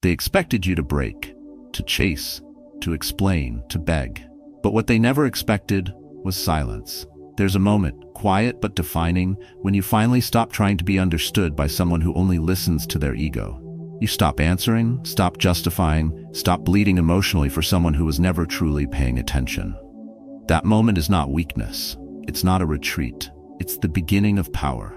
They expected you to break, to chase, to explain, to beg. But what they never expected was silence. There's a moment, quiet but defining, when you finally stop trying to be understood by someone who only listens to their ego. You stop answering, stop justifying, stop bleeding emotionally for someone who was never truly paying attention. That moment is not weakness. It's not a retreat. It's the beginning of power.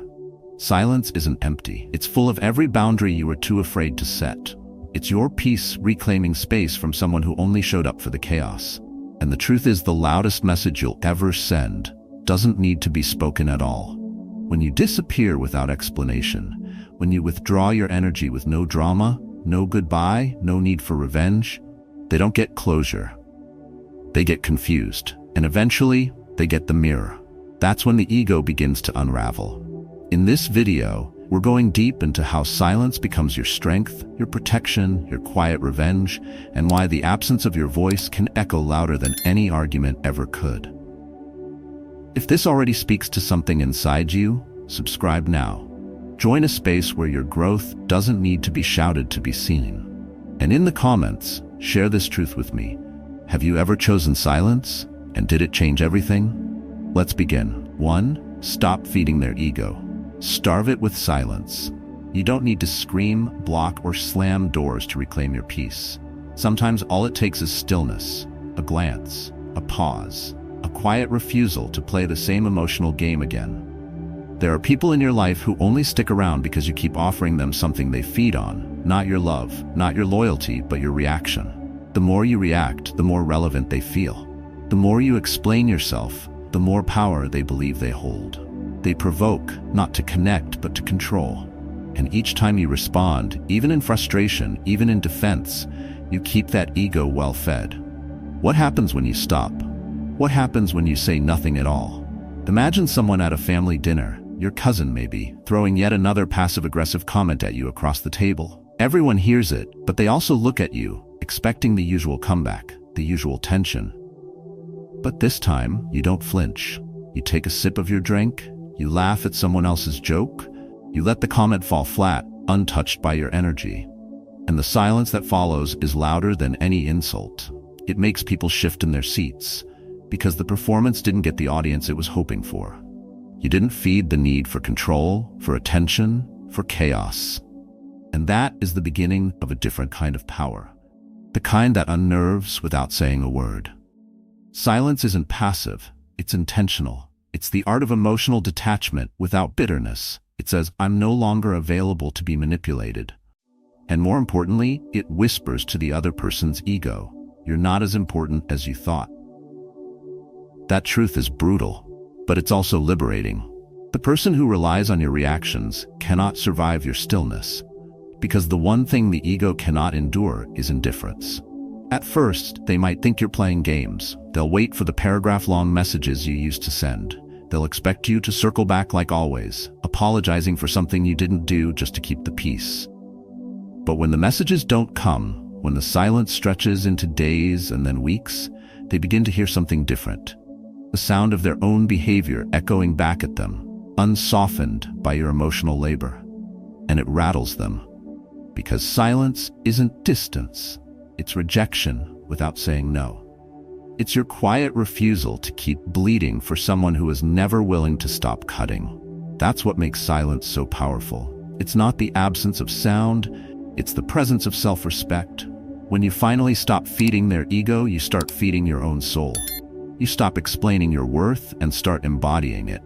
Silence isn't empty. It's full of every boundary you were too afraid to set. It's your peace reclaiming space from someone who only showed up for the chaos. And the truth is, the loudest message you'll ever send doesn't need to be spoken at all. When you disappear without explanation, when you withdraw your energy with no drama, no goodbye, no need for revenge, they don't get closure. They get confused, and eventually, they get the mirror. That's when the ego begins to unravel. In this video, we're going deep into how silence becomes your strength, your protection, your quiet revenge, and why the absence of your voice can echo louder than any argument ever could. If this already speaks to something inside you, subscribe now. Join a space where your growth doesn't need to be shouted to be seen. And in the comments, share this truth with me. Have you ever chosen silence? And did it change everything? Let's begin. 1. Stop feeding their ego. Starve it with silence. You don't need to scream, block, or slam doors to reclaim your peace. Sometimes all it takes is stillness, a glance, a pause, a quiet refusal to play the same emotional game again. There are people in your life who only stick around because you keep offering them something they feed on, not your love, not your loyalty, but your reaction. The more you react, the more relevant they feel. The more you explain yourself, the more power they believe they hold. They provoke, not to connect, but to control. And each time you respond, even in frustration, even in defense, you keep that ego well fed. What happens when you stop? What happens when you say nothing at all? Imagine someone at a family dinner, your cousin maybe, throwing yet another passive-aggressive comment at you across the table. Everyone hears it, but they also look at you, expecting the usual comeback, the usual tension. But this time, you don't flinch. You take a sip of your drink, you laugh at someone else's joke, you let the comment fall flat, untouched by your energy. And the silence that follows is louder than any insult. It makes people shift in their seats, because the performance didn't get the audience it was hoping for. You didn't feed the need for control, for attention, for chaos. And that is the beginning of a different kind of power. The kind that unnerves without saying a word. Silence isn't passive, it's intentional. It's the art of emotional detachment without bitterness. It says, I'm no longer available to be manipulated. And more importantly, it whispers to the other person's ego, you're not as important as you thought. That truth is brutal, but it's also liberating. The person who relies on your reactions cannot survive your stillness, because the one thing the ego cannot endure is indifference. At first, they might think you're playing games. They'll wait for the paragraph-long messages you used to send. They'll expect you to circle back like always, apologizing for something you didn't do just to keep the peace. But when the messages don't come, when the silence stretches into days and then weeks, they begin to hear something different. The sound of their own behavior echoing back at them, unsoftened by your emotional labor. And it rattles them. Because silence isn't distance. It's rejection without saying no. It's your quiet refusal to keep bleeding for someone who is never willing to stop cutting. That's what makes silence so powerful. It's not the absence of sound, it's the presence of self-respect. When you finally stop feeding their ego, you start feeding your own soul. You stop explaining your worth and start embodying it.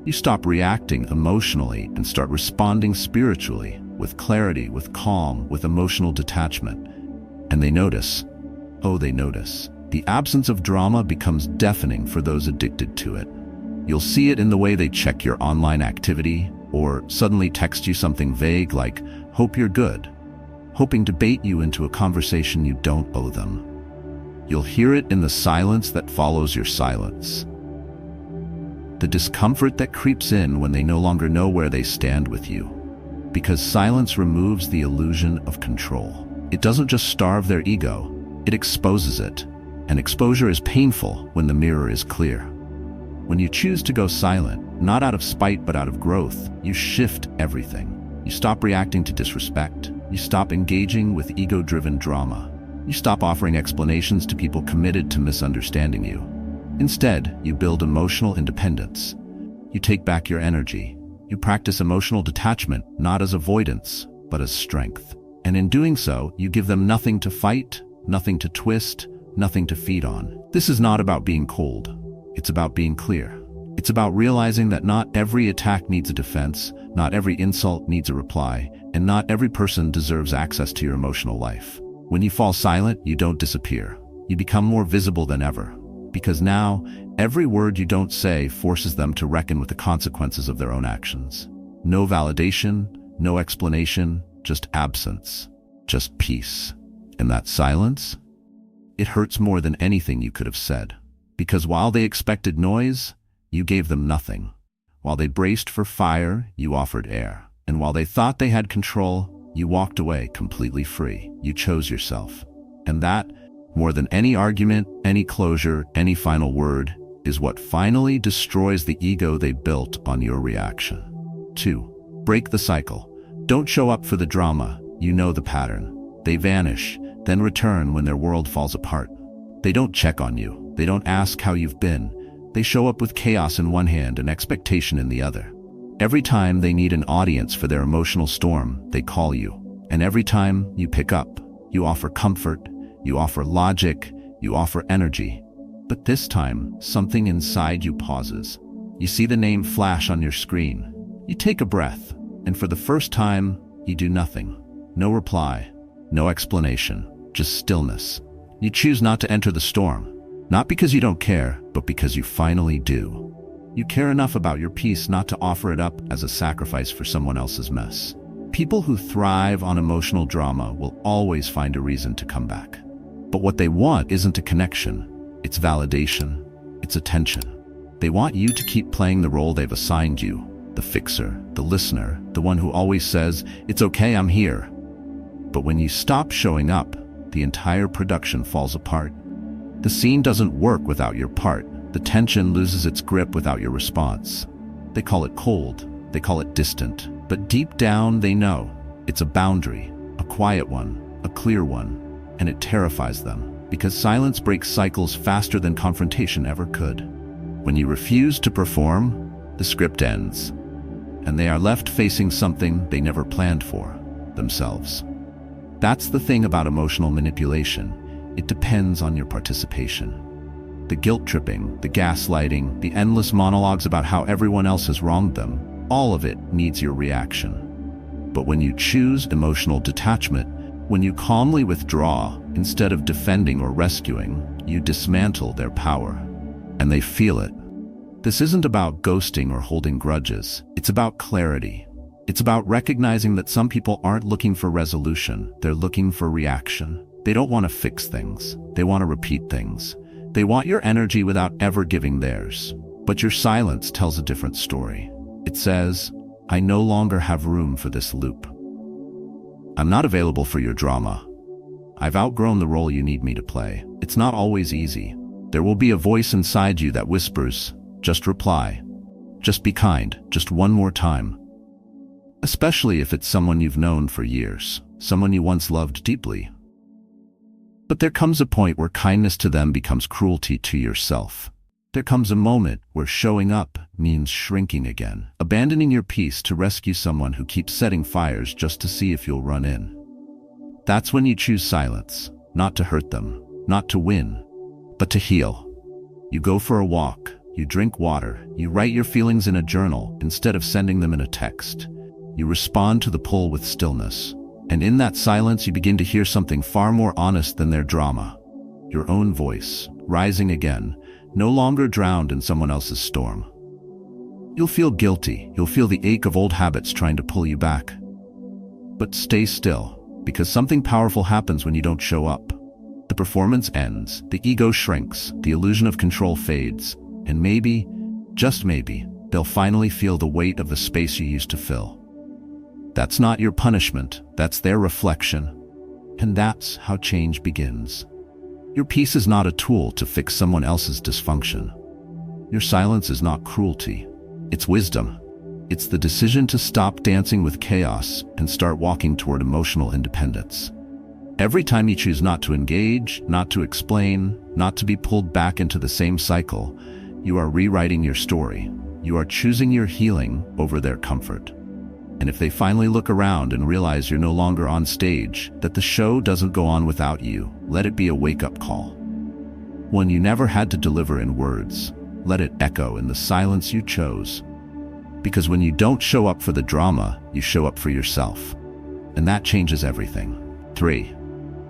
You stop reacting emotionally and start responding spiritually, with clarity, with calm, with emotional detachment. And they notice. Oh, they notice. The absence of drama becomes deafening for those addicted to it. You'll see it in the way they check your online activity, or suddenly text you something vague like, hope you're good, hoping to bait you into a conversation you don't owe them. You'll hear it in the silence that follows your silence. The discomfort that creeps in when they no longer know where they stand with you. Because silence removes the illusion of control. It doesn't just starve their ego, it exposes it. And exposure is painful when the mirror is clear. When you choose to go silent, not out of spite but out of growth, you shift everything. You stop reacting to disrespect. You stop engaging with ego-driven drama. You stop offering explanations to people committed to misunderstanding you. Instead, you build emotional independence. You take back your energy. You practice emotional detachment, not as avoidance, but as strength. And in doing so, you give them nothing to fight, nothing to twist, nothing to feed on. This is not about being cold. It's about being clear. It's about realizing that not every attack needs a defense, not every insult needs a reply, and not every person deserves access to your emotional life. When you fall silent, you don't disappear. You become more visible than ever. Because now, every word you don't say forces them to reckon with the consequences of their own actions. No validation, no explanation, just absence, just peace. And that silence? It hurts more than anything you could have said. Because while they expected noise, you gave them nothing. While they braced for fire, you offered air. And while they thought they had control, you walked away completely free. You chose yourself. And that, more than any argument, any closure, any final word, is what finally destroys the ego they built on your reaction. 2. Break the cycle. Don't show up for the drama. You know the pattern. They vanish, then return when their world falls apart. They don't check on you. They don't ask how you've been. They show up with chaos in one hand and expectation in the other. Every time they need an audience for their emotional storm, they call you. And every time you pick up, you offer comfort, you offer logic, you offer energy. But this time, something inside you pauses. You see the name flash on your screen. You take a breath, and for the first time, you do nothing. No reply, no explanation, just stillness. You choose not to enter the storm. Not because you don't care, but because you finally do. You care enough about your peace not to offer it up as a sacrifice for someone else's mess. People who thrive on emotional drama will always find a reason to come back. But what they want isn't a connection. It's validation. It's attention. They want you to keep playing the role they've assigned you. The fixer, the listener, the one who always says, "It's okay, I'm here." But when you stop showing up, the entire production falls apart. The scene doesn't work without your part. The tension loses its grip without your response. They call it cold. They call it distant. But deep down, they know it's a boundary, a quiet one, a clear one, and it terrifies them because silence breaks cycles faster than confrontation ever could. When you refuse to perform, the script ends, and they are left facing something they never planned for, themselves. That's the thing about emotional manipulation. It depends on your participation. The guilt tripping, the gaslighting, the endless monologues about how everyone else has wronged them, all of it needs your reaction. But when you choose emotional detachment, when you calmly withdraw instead of defending or rescuing, you dismantle their power. And they feel it. This isn't about ghosting or holding grudges. It's about clarity. It's about recognizing that some people aren't looking for resolution. They're looking for reaction. They don't want to fix things. They want to repeat things. They want your energy without ever giving theirs. But your silence tells a different story. It says, "I no longer have room for this loop. I'm not available for your drama. I've outgrown the role you need me to play." It's not always easy. There will be a voice inside you that whispers, "Just reply. Just be kind. Just one more time." Especially if it's someone you've known for years, someone you once loved deeply. But there comes a point where kindness to them becomes cruelty to yourself. There comes a moment where showing up means shrinking again, abandoning your peace to rescue someone who keeps setting fires just to see if you'll run in. That's when you choose silence, not to hurt them, not to win, but to heal. You go for a walk, you drink water, you write your feelings in a journal instead of sending them in a text. You respond to the pull with stillness. And in that silence, you begin to hear something far more honest than their drama. Your own voice, rising again, no longer drowned in someone else's storm. You'll feel guilty. You'll feel the ache of old habits trying to pull you back. But stay still, because something powerful happens when you don't show up. The performance ends, the ego shrinks, the illusion of control fades, and maybe, just maybe, they'll finally feel the weight of the space you used to fill. That's not your punishment, that's their reflection. And that's how change begins. Your peace is not a tool to fix someone else's dysfunction. Your silence is not cruelty, it's wisdom. It's the decision to stop dancing with chaos and start walking toward emotional independence. Every time you choose not to engage, not to explain, not to be pulled back into the same cycle, you are rewriting your story. You are choosing your healing over their comfort. And if they finally look around and realize you're no longer on stage, that the show doesn't go on without you, let it be a wake-up call. One you never had to deliver in words, let it echo in the silence you chose. Because when you don't show up for the drama, you show up for yourself. And that changes everything. 3.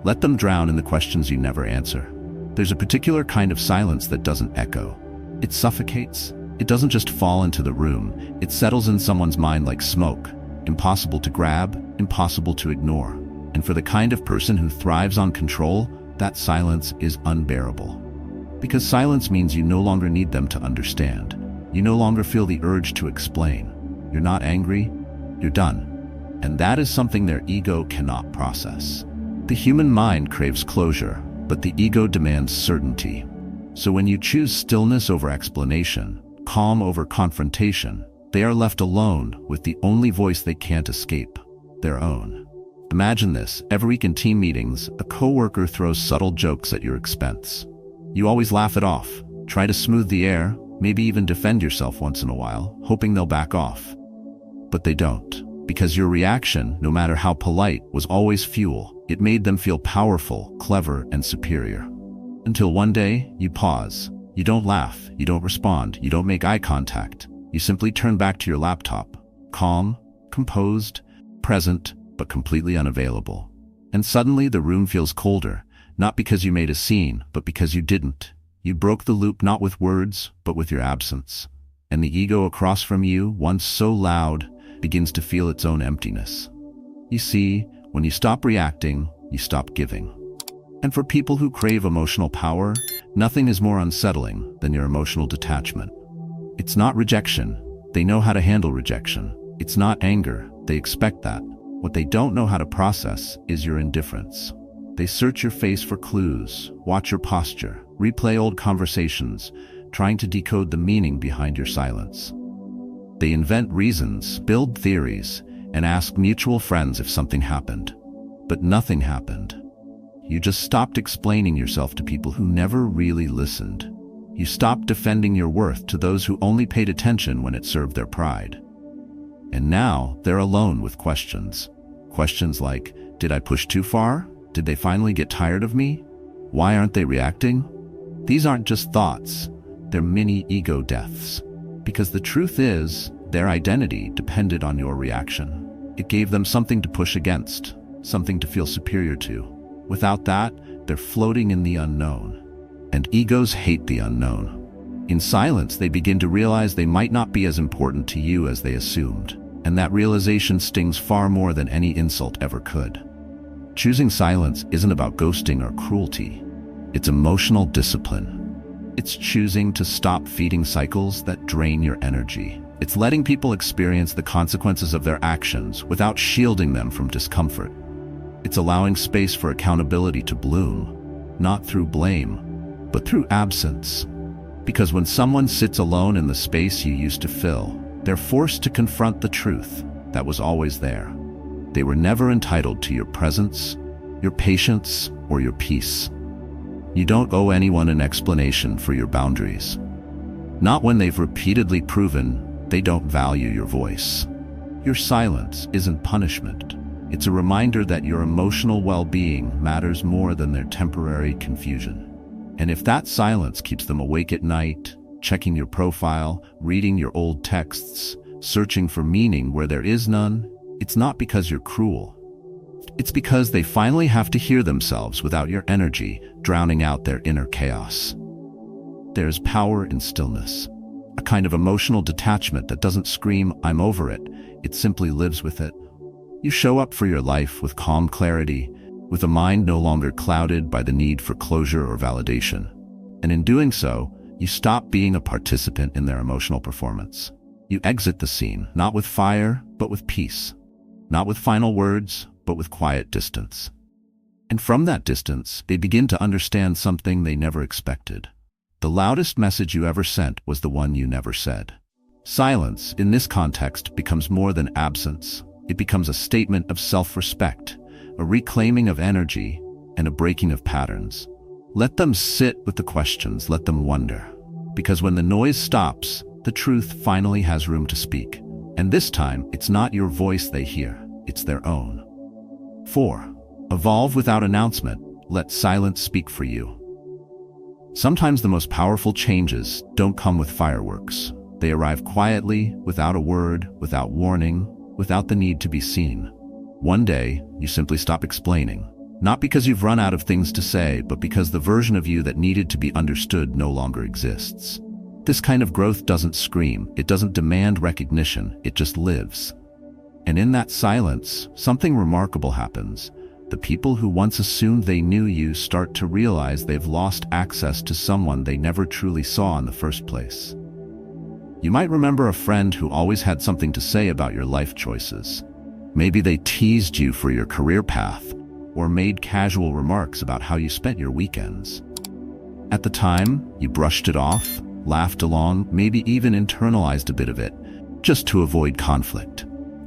Let them drown in the questions you never answer. There's a particular kind of silence that doesn't echo. It suffocates. It doesn't just fall into the room. It settles in someone's mind like smoke. Impossible to grab, impossible to ignore. And for the kind of person who thrives on control, that silence is unbearable. Because silence means you no longer need them to understand. You no longer feel the urge to explain. You're not angry, you're done. And that is something their ego cannot process. The human mind craves closure, but the ego demands certainty. So when you choose stillness over explanation, calm over confrontation, they are left alone with the only voice they can't escape, their own. Imagine this: every week in team meetings, a coworker throws subtle jokes at your expense. You always laugh it off, try to smooth the air, maybe even defend yourself once in a while, hoping they'll back off. But they don't, because your reaction, no matter how polite, was always fuel. It made them feel powerful, clever, and superior. Until one day, you pause. You don't laugh, you don't respond, you don't make eye contact. You simply turn back to your laptop, calm, composed, present, but completely unavailable. And suddenly the room feels colder, not because you made a scene, but because you didn't. You broke the loop not with words, but with your absence. And the ego across from you, once so loud, begins to feel its own emptiness. You see, when you stop reacting, you stop giving. And for people who crave emotional power, nothing is more unsettling than your emotional detachment. It's not rejection. They know how to handle rejection. It's not anger. They expect that. What they don't know how to process is your indifference. They search your face for clues, watch your posture, replay old conversations, trying to decode the meaning behind your silence. They invent reasons, build theories, and ask mutual friends if something happened. But nothing happened. You just stopped explaining yourself to people who never really listened. You stopped defending your worth to those who only paid attention when it served their pride. And now they're alone with questions. Questions like, did I push too far? Did they finally get tired of me? Why aren't they reacting? These aren't just thoughts. They're mini ego deaths. Because the truth is, their identity depended on your reaction. It gave them something to push against, something to feel superior to. Without that, they're floating in the unknown. And egos hate the unknown. In silence, they begin to realize they might not be as important to you as they assumed. And that realization stings far more than any insult ever could. Choosing silence isn't about ghosting or cruelty. It's emotional discipline. It's choosing to stop feeding cycles that drain your energy. It's letting people experience the consequences of their actions without shielding them from discomfort. It's allowing space for accountability to bloom, not through blame, but through absence. Because when someone sits alone in the space you used to fill, they're forced to confront the truth that was always there. They were never entitled to your presence, your patience, or your peace. You don't owe anyone an explanation for your boundaries. Not when they've repeatedly proven they don't value your voice. Your silence isn't punishment. It's a reminder that your emotional well-being matters more than their temporary confusion. And if that silence keeps them awake at night, checking your profile, reading your old texts, searching for meaning where there is none, it's not because you're cruel. It's because they finally have to hear themselves without your energy drowning out their inner chaos. There's power in stillness, a kind of emotional detachment that doesn't scream, "I'm over it." It simply lives with it. You show up for your life with calm clarity, with a mind no longer clouded by the need for closure or validation. And in doing so, you stop being a participant in their emotional performance. You exit the scene, not with fire, but with peace. Not with final words, but with quiet distance. And from that distance, they begin to understand something they never expected. The loudest message you ever sent was the one you never said. Silence, in this context, becomes more than absence. It becomes a statement of self-respect, a reclaiming of energy, and a breaking of patterns. Let them sit with the questions, let them wonder. Because when the noise stops, the truth finally has room to speak. And this time, it's not your voice they hear, it's their own. 4. Evolve without announcement. Let silence speak for you. Sometimes the most powerful changes don't come with fireworks. They arrive quietly, without a word, without warning, without the need to be seen. One day, you simply stop explaining. Not because you've run out of things to say, but because the version of you that needed to be understood no longer exists. This kind of growth doesn't scream, it doesn't demand recognition, it just lives. And in that silence, something remarkable happens. The people who once assumed they knew you start to realize they've lost access to someone they never truly saw in the first place. You might remember a friend who always had something to say about your life choices. Maybe they teased you for your career path, or made casual remarks about how you spent your weekends. At the time, you brushed it off, laughed along, maybe even internalized a bit of it, just to avoid conflict.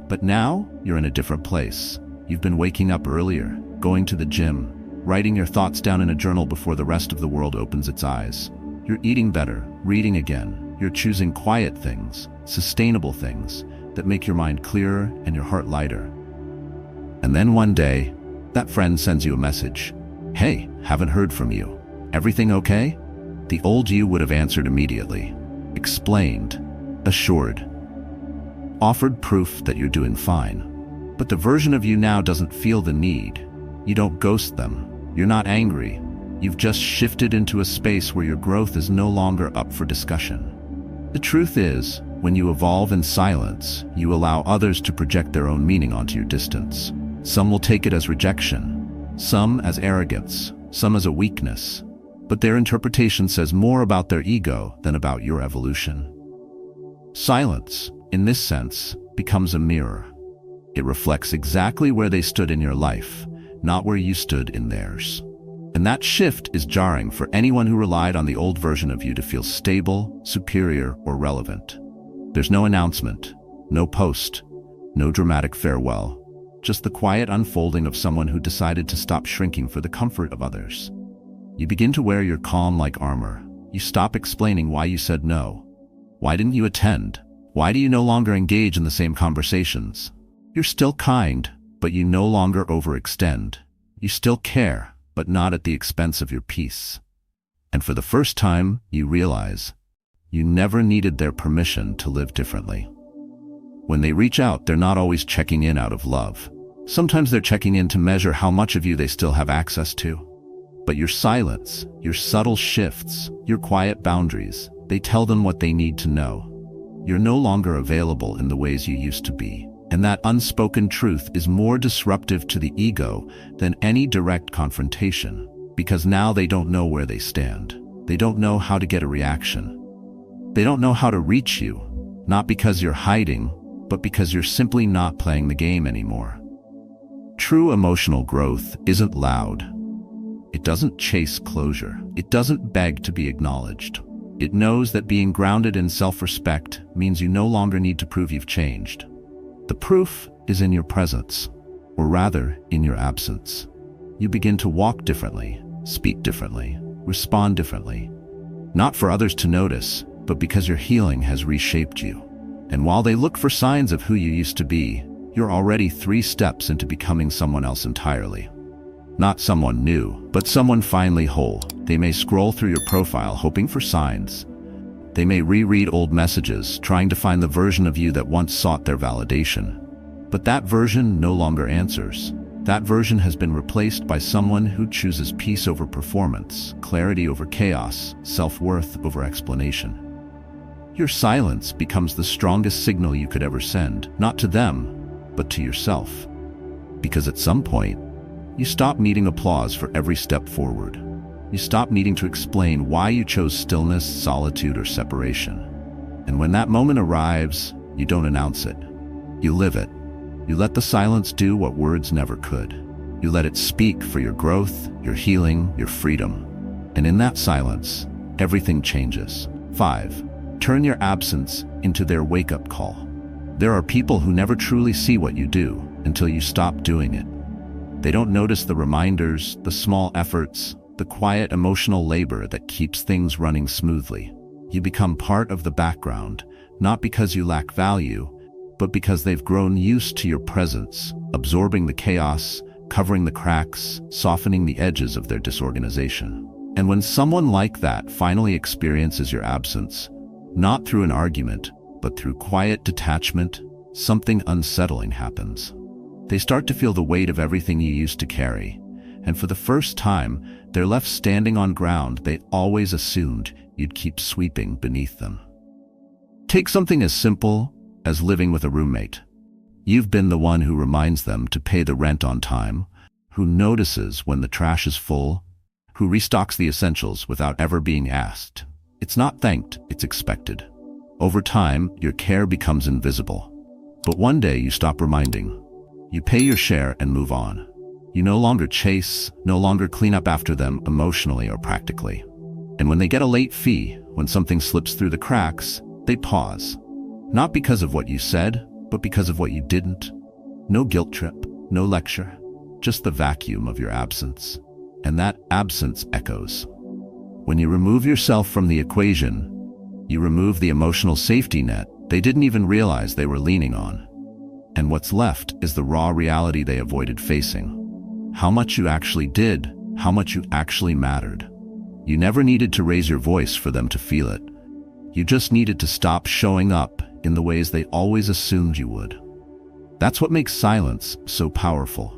But now, you're in a different place. You've been waking up earlier, going to the gym, writing your thoughts down in a journal before the rest of the world opens its eyes. You're eating better, reading again. You're choosing quiet things, sustainable things, that make your mind clearer and your heart lighter. And then one day, that friend sends you a message. Hey, haven't heard from you. Everything okay? The old you would have answered immediately. Explained. Assured. Offered proof that you're doing fine. But the version of you now doesn't feel the need. You don't ghost them. You're not angry. You've just shifted into a space where your growth is no longer up for discussion. The truth is, when you evolve in silence, you allow others to project their own meaning onto your distance. Some will take it as rejection, some as arrogance, some as a weakness. But their interpretation says more about their ego than about your evolution. Silence, in this sense, becomes a mirror. It reflects exactly where they stood in your life, not where you stood in theirs. And that shift is jarring for anyone who relied on the old version of you to feel stable, superior, or relevant. There's no announcement, no post, no dramatic farewell, just the quiet unfolding of someone who decided to stop shrinking for the comfort of others. You begin to wear your calm like armor. You stop explaining why you said no. Why didn't you attend? Why do you no longer engage in the same conversations? You're still kind, but you no longer overextend. You still care, but not at the expense of your peace. And for the first time, you realize you never needed their permission to live differently. When they reach out, they're not always checking in out of love. Sometimes they're checking in to measure how much of you they still have access to. But your silence, your subtle shifts, your quiet boundaries, they tell them what they need to know. You're no longer available in the ways you used to be. And that unspoken truth is more disruptive to the ego than any direct confrontation, because now they don't know where they stand. They don't know how to get a reaction. They don't know how to reach you, not because you're hiding, but because you're simply not playing the game anymore. True emotional growth isn't loud. It doesn't chase closure. It doesn't beg to be acknowledged. It knows that being grounded in self-respect means you no longer need to prove you've changed. The proof is in your presence, or rather, in your absence. You begin to walk differently, speak differently, respond differently. Not for others to notice, but because your healing has reshaped you. And while they look for signs of who you used to be, you're already 3 steps into becoming someone else entirely. Not someone new, but someone finally whole. They may scroll through your profile hoping for signs. They may reread old messages, trying to find the version of you that once sought their validation. But that version no longer answers. That version has been replaced by someone who chooses peace over performance, clarity over chaos, self-worth over explanation. Your silence becomes the strongest signal you could ever send, not to them, but to yourself. Because at some point, you stop needing applause for every step forward. You stop needing to explain why you chose stillness, solitude, or separation. And when that moment arrives, you don't announce it. You live it. You let the silence do what words never could. You let it speak for your growth, your healing, your freedom. And in that silence, everything changes. 5. Turn your absence into their wake-up call. There are people who never truly see what you do until you stop doing it. They don't notice the reminders, the small efforts, the quiet emotional labor that keeps things running smoothly. You become part of the background, not because you lack value, but because they've grown used to your presence, absorbing the chaos, covering the cracks, softening the edges of their disorganization. And when someone like that finally experiences your absence, not through an argument, but through quiet detachment, something unsettling happens. They start to feel the weight of everything you used to carry, and for the first time, they're left standing on ground they always assumed you'd keep sweeping beneath them. Take something as simple as living with a roommate. You've been the one who reminds them to pay the rent on time, who notices when the trash is full, who restocks the essentials without ever being asked. It's not thanked, it's expected. Over time, your care becomes invisible. But one day you stop reminding. You pay your share and move on. You no longer chase, no longer clean up after them emotionally or practically. And when they get a late fee, when something slips through the cracks, they pause. Not because of what you said, but because of what you didn't. No guilt trip, no lecture, just the vacuum of your absence. And that absence echoes. When you remove yourself from the equation, you remove the emotional safety net they didn't even realize they were leaning on. And what's left is the raw reality they avoided facing. How much you actually did, how much you actually mattered. You never needed to raise your voice for them to feel it. You just needed to stop showing up in the ways they always assumed you would. That's what makes silence so powerful.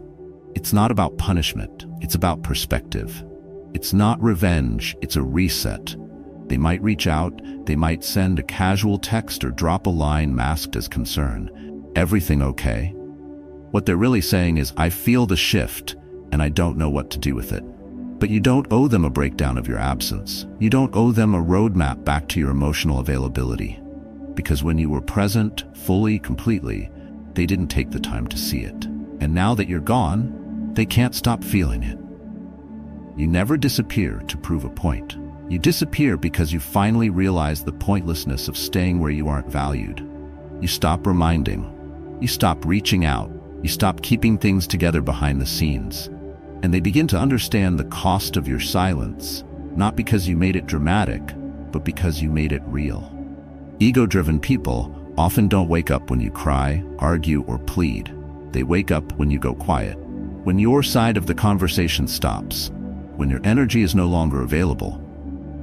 It's not about punishment, it's about perspective. It's not revenge, it's a reset. They might reach out, they might send a casual text or drop a line masked as concern. Everything okay? What they're really saying is, I feel the shift, and I don't know what to do with it. But you don't owe them a breakdown of your absence. You don't owe them a roadmap back to your emotional availability. Because when you were present, fully, completely, they didn't take the time to see it. And now that you're gone, they can't stop feeling it. You never disappear to prove a point. You disappear because you finally realize the pointlessness of staying where you aren't valued. You stop reminding. You stop reaching out. You stop keeping things together behind the scenes. And they begin to understand the cost of your silence, not because you made it dramatic, but because you made it real. Ego-driven people often don't wake up when you cry, argue, or plead. They wake up when you go quiet. When your side of the conversation stops. When your energy is no longer available.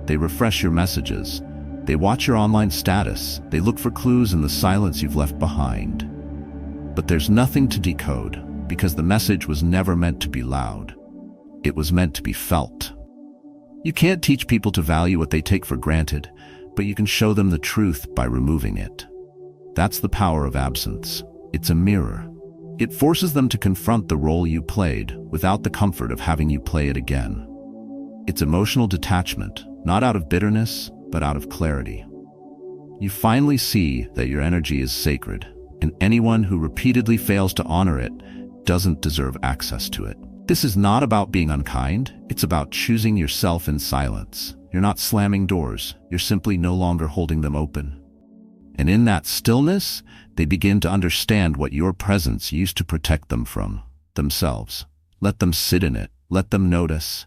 They refresh your messages. They watch your online status. They look for clues in the silence you've left behind. But there's nothing to decode, because the message was never meant to be loud. It was meant to be felt. You can't teach people to value what they take for granted, but you can show them the truth by removing it. That's the power of absence. It's a mirror. It forces them to confront the role you played without the comfort of having you play it again. It's emotional detachment, not out of bitterness, but out of clarity. You finally see that your energy is sacred, and anyone who repeatedly fails to honor it doesn't deserve access to it. This is not about being unkind, it's about choosing yourself in silence. You're not slamming doors, you're simply no longer holding them open. And in that stillness, they begin to understand what your presence used to protect them from themselves. Let them sit in it, let them notice.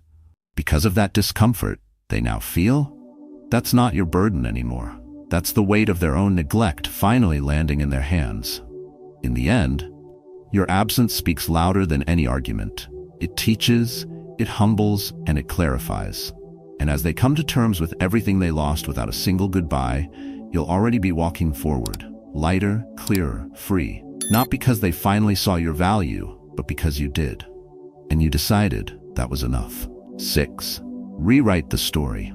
Because of that discomfort they now feel, that's not your burden anymore. That's the weight of their own neglect finally landing in their hands. In the end, your absence speaks louder than any argument. It teaches, it humbles, and it clarifies. And as they come to terms with everything they lost without a single goodbye, you'll already be walking forward, lighter, clearer, free. Not because they finally saw your value, but because you did. And you decided that was enough. 6. Rewrite the story.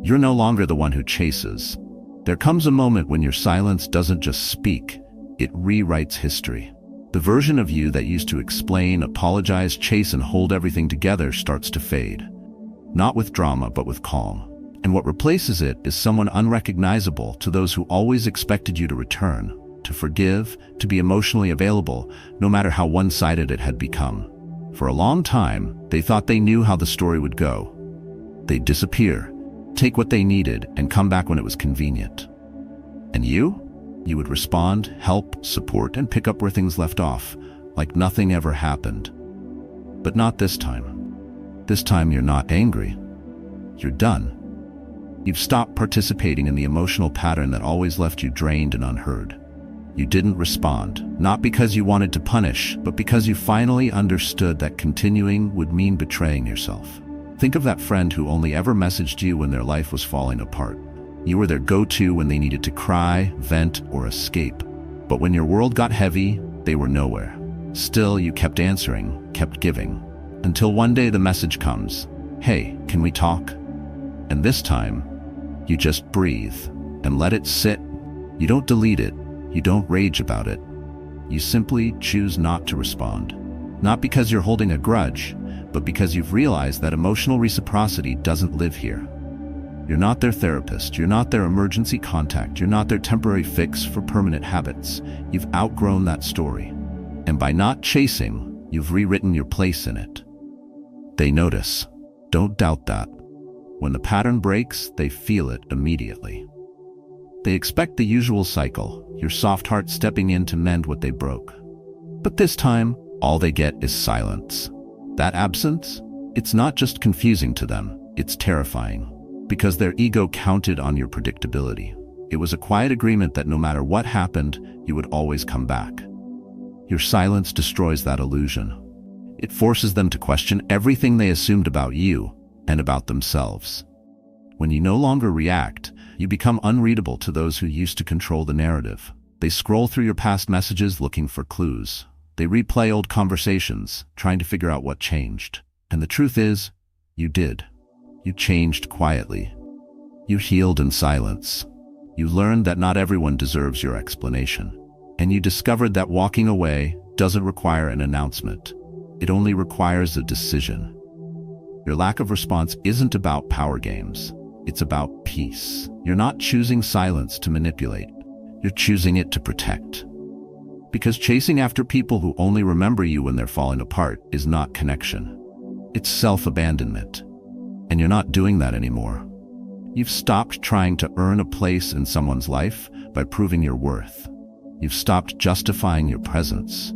You're no longer the one who chases. There comes a moment when your silence doesn't just speak, it rewrites history. The version of you that used to explain, apologize, chase, and hold everything together starts to fade. Not with drama, but with calm. And what replaces it is someone unrecognizable to those who always expected you to return, to forgive, to be emotionally available, no matter how one-sided it had become. For a long time, they thought they knew how the story would go. They'd disappear, take what they needed, and come back when it was convenient. And you? You would respond, help, support, and pick up where things left off, like nothing ever happened. But not this time. This time you're not angry. You're done. You've stopped participating in the emotional pattern that always left you drained and unheard. You didn't respond, not because you wanted to punish, but because you finally understood that continuing would mean betraying yourself. Think of that friend who only ever messaged you when their life was falling apart. You were their go-to when they needed to cry, vent, or escape. But when your world got heavy, they were nowhere. Still, you kept answering, kept giving, until one day the message comes, "Hey, can we talk?" And this time, you just breathe and let it sit. You don't delete it. You don't rage about it. You simply choose not to respond. Not because you're holding a grudge, but because you've realized that emotional reciprocity doesn't live here. You're not their therapist. You're not their emergency contact. You're not their temporary fix for permanent habits. You've outgrown that story. And by not chasing, you've rewritten your place in it. They notice. Don't doubt that. When the pattern breaks, they feel it immediately. They expect the usual cycle, your soft heart stepping in to mend what they broke. But this time, all they get is silence. That absence, it's not just confusing to them, it's terrifying. Because their ego counted on your predictability. It was a quiet agreement that no matter what happened, you would always come back. Your silence destroys that illusion. It forces them to question everything they assumed about you and about themselves. When you no longer react, you become unreadable to those who used to control the narrative. They scroll through your past messages looking for clues. They replay old conversations, trying to figure out what changed. And the truth is, you did. You changed quietly. You healed in silence. You learned that not everyone deserves your explanation. And you discovered that walking away doesn't require an announcement. It only requires a decision. Your lack of response isn't about power games. It's about peace. You're not choosing silence to manipulate. You're choosing it to protect. Because chasing after people who only remember you when they're falling apart is not connection. It's self-abandonment. And you're not doing that anymore. You've stopped trying to earn a place in someone's life by proving your worth. You've stopped justifying your presence.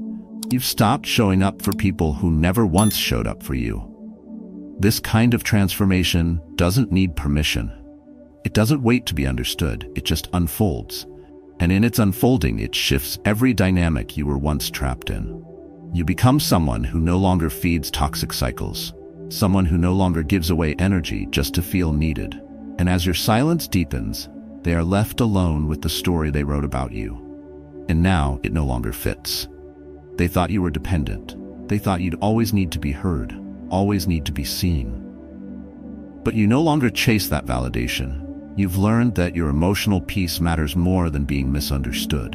You've stopped showing up for people who never once showed up for you. This kind of transformation doesn't need permission. It doesn't wait to be understood, it just unfolds. And in its unfolding, it shifts every dynamic you were once trapped in. You become someone who no longer feeds toxic cycles. Someone who no longer gives away energy just to feel needed. And as your silence deepens, they are left alone with the story they wrote about you. And now it no longer fits. They thought you were dependent. They thought you'd always need to be heard, always need to be seen. But you no longer chase that validation. You've learned that your emotional peace matters more than being misunderstood.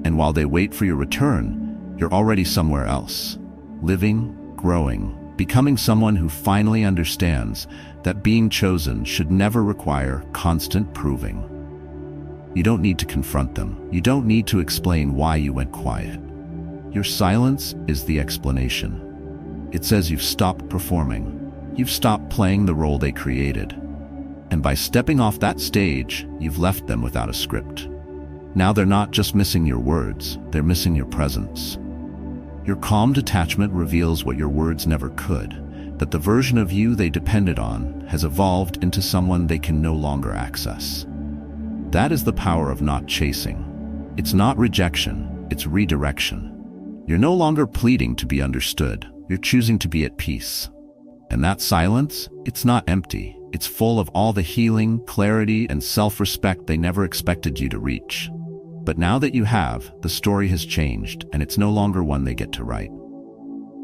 And while they wait for your return, you're already somewhere else. Living, growing, becoming someone who finally understands that being chosen should never require constant proving. You don't need to confront them. You don't need to explain why you went quiet. Your silence is the explanation. It says you've stopped performing. You've stopped playing the role they created. And by stepping off that stage, you've left them without a script. Now they're not just missing your words, they're missing your presence. Your calm detachment reveals what your words never could, that the version of you they depended on has evolved into someone they can no longer access. That is the power of not chasing. It's not rejection, it's redirection. You're no longer pleading to be understood, you're choosing to be at peace. And that silence, it's not empty, it's full of all the healing, clarity, and self-respect they never expected you to reach. But now that you have, the story has changed, and it's no longer one they get to write.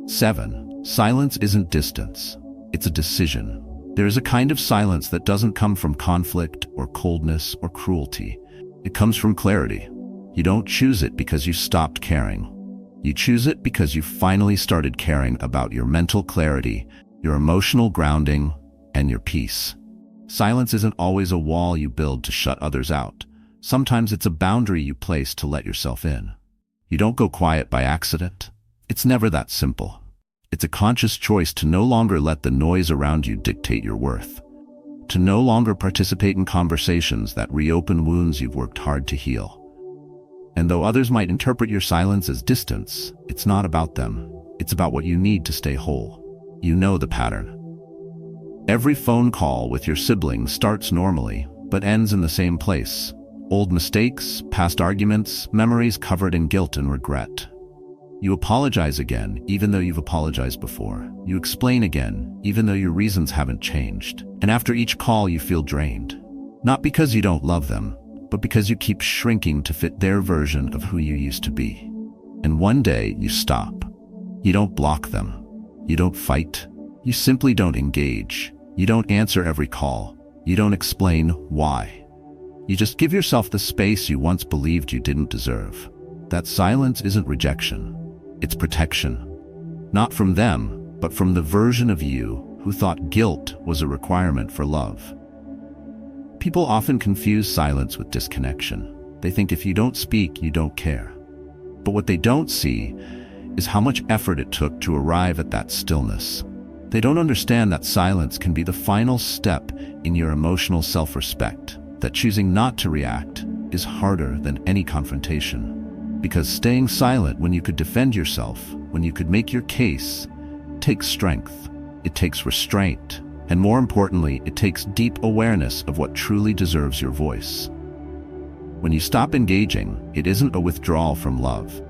7. Silence isn't distance. It's a decision. There is a kind of silence that doesn't come from conflict or coldness or cruelty. It comes from clarity. You don't choose it because you stopped caring. You choose it because you finally started caring about your mental clarity, your emotional grounding, and your peace. Silence isn't always a wall you build to shut others out. Sometimes it's a boundary you place to let yourself in. You don't go quiet by accident. It's never that simple. It's a conscious choice to no longer let the noise around you dictate your worth. to no longer participate in conversations that reopen wounds you've worked hard to heal. And though others might interpret your silence as distance, it's not about them. It's about what you need to stay whole. You know the pattern. Every phone call with your siblings starts normally, but ends in the same place. Old mistakes, past arguments, memories covered in guilt and regret. You apologize again, even though you've apologized before. You explain again, even though your reasons haven't changed. And after each call, you feel drained. Not because you don't love them, but because you keep shrinking to fit their version of who you used to be. And one day, you stop. You don't block them. You don't fight. You simply don't engage. You don't answer every call. You don't explain why. You just give yourself the space you once believed you didn't deserve. That silence isn't rejection. It's protection. Not from them, but from the version of you who thought guilt was a requirement for love. People often confuse silence with disconnection. They think if you don't speak, you don't care. But what they don't see is how much effort it took to arrive at that stillness. They don't understand that silence can be the final step in your emotional self-respect, that choosing not to react is harder than any confrontation. Because staying silent when you could defend yourself, when you could make your case, takes strength, it takes restraint, and more importantly, it takes deep awareness of what truly deserves your voice. When you stop engaging, it isn't a withdrawal from love,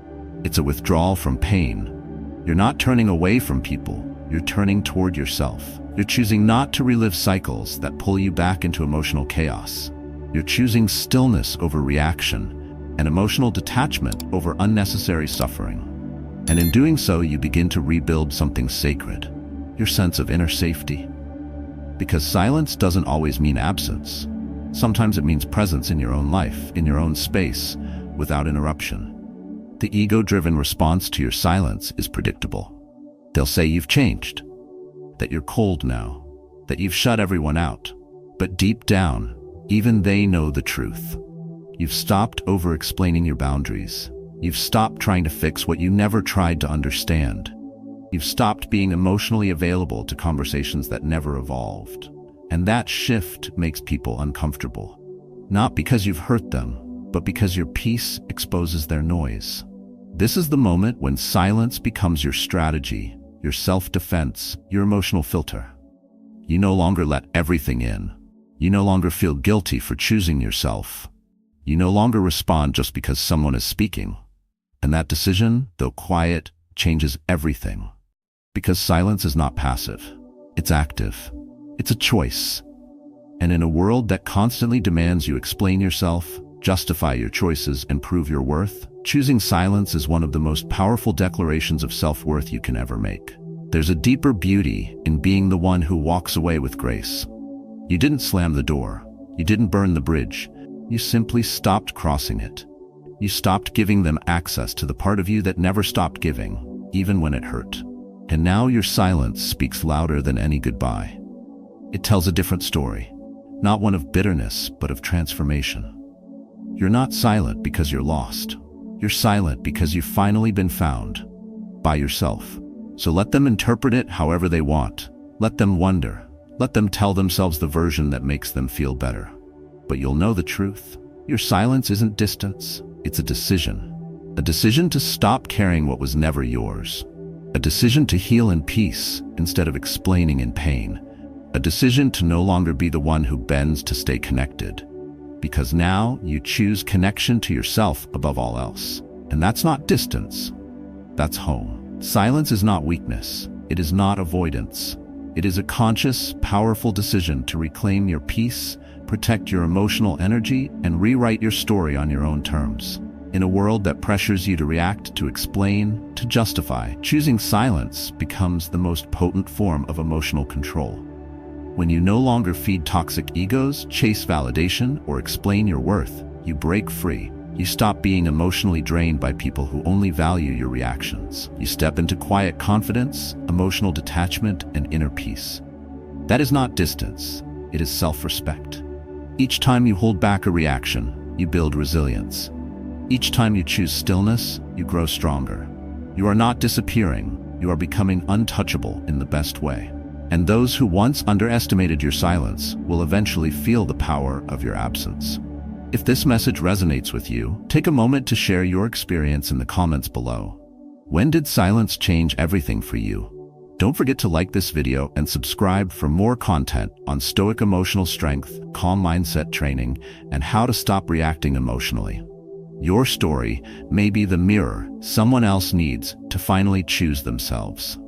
it's a withdrawal from pain. You're not turning away from people, you're turning toward yourself. You're choosing not to relive cycles that pull you back into emotional chaos. You're choosing stillness over reaction, and emotional detachment over unnecessary suffering. And in doing so, you begin to rebuild something sacred, your sense of inner safety. Because silence doesn't always mean absence. Sometimes it means presence in your own life, in your own space, without interruption. The ego-driven response to your silence is predictable. They'll say you've changed, that you're cold now, that you've shut everyone out. But deep down, even they know the truth. You've stopped over-explaining your boundaries. You've stopped trying to fix what you never tried to understand. You've stopped being emotionally available to conversations that never evolved. And that shift makes people uncomfortable. Not because you've hurt them, but because your peace exposes their noise. This is the moment when silence becomes your strategy, your self-defense, your emotional filter. You no longer let everything in. You no longer feel guilty for choosing yourself. You no longer respond just because someone is speaking. And that decision, though quiet, changes everything. Because silence is not passive. It's active. It's a choice. And in a world that constantly demands you explain yourself, justify your choices, and prove your worth, choosing silence is one of the most powerful declarations of self-worth you can ever make. There's a deeper beauty in being the one who walks away with grace. You didn't slam the door. You didn't burn the bridge. You simply stopped crossing it. You stopped giving them access to the part of you that never stopped giving, even when it hurt. And now your silence speaks louder than any goodbye. It tells a different story, not one of bitterness, but of transformation. You're not silent because you're lost. You're silent because you've finally been found by yourself. So let them interpret it however they want. Let them wonder. Let them tell themselves the version that makes them feel better. But you'll know the truth. Your silence isn't distance. It's a decision. A decision to stop carrying what was never yours. A decision to heal in peace instead of explaining in pain. A decision to no longer be the one who bends to stay connected. Because now you choose connection to yourself above all else. And that's not distance. That's home. Silence is not weakness. It is not avoidance. It is a conscious, powerful decision to reclaim your peace, protect your emotional energy, and rewrite your story on your own terms. In a world that pressures you to react, to explain, to justify, choosing silence becomes the most potent form of emotional control. When you no longer feed toxic egos, chase validation, or explain your worth, you break free. You stop being emotionally drained by people who only value your reactions. You step into quiet confidence, emotional detachment, and inner peace. That is not distance. It is self-respect. Each time you hold back a reaction, you build resilience. Each time you choose stillness, you grow stronger. You are not disappearing. You are becoming untouchable in the best way. And those who once underestimated your silence will eventually feel the power of your absence. If this message resonates with you, take a moment to share your experience in the comments below. When did silence change everything for you? Don't forget to like this video and subscribe for more content on Stoic emotional strength, calm mindset training, and how to stop reacting emotionally. Your story may be the mirror someone else needs to finally choose themselves.